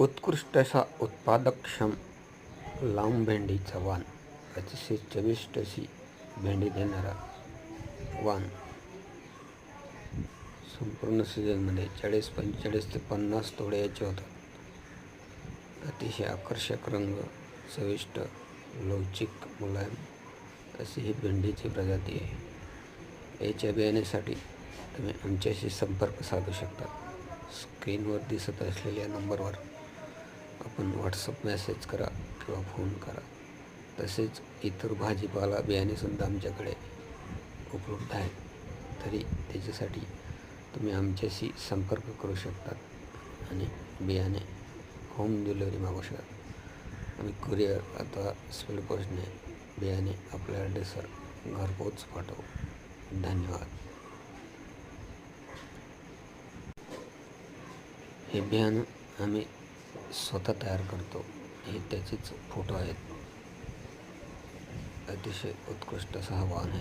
उत्कृष्ट असा उत्पादकक्षम लांब भेंडीचा वाण, अतिशय चविष्ट अशी भेंडी देणारा वाण. संपूर्ण सीझनमध्ये 45 ते 50 तोडे याचे होतात. अतिशय आकर्षक रंग, चविष्ट, लवचिक, मुलायम अशी ही भेंडीची प्रजाती आहे. याच्या बियाण्यासाठी तुम्ही आमच्याशी संपर्क साधू शकता. स्क्रीनवर दिसत असलेल्या नंबरवर आपण व्हॉट्सअप मेसेज करा किंवा फोन करा. तसेच इतर भाजीपाला बियाणेसुद्धा आमच्याकडे उपलब्ध आहेत. तरी त्याच्यासाठी तुम्ही आमच्याशी संपर्क करू शकतात आणि बियाणे होम डिलिव्हरी मागू शकता. आम्ही कुरिअर अथवा स्पीड पोस्टने बियाणे आपल्या ॲड्रेसवर घरपोच पाठवू. धन्यवाद. हे बियाणं आम्ही स्वतः तयार करतो. हे त्याचेच फोटो आहेत. अतिशय उत्कृष्ट असा हा वाण आहे.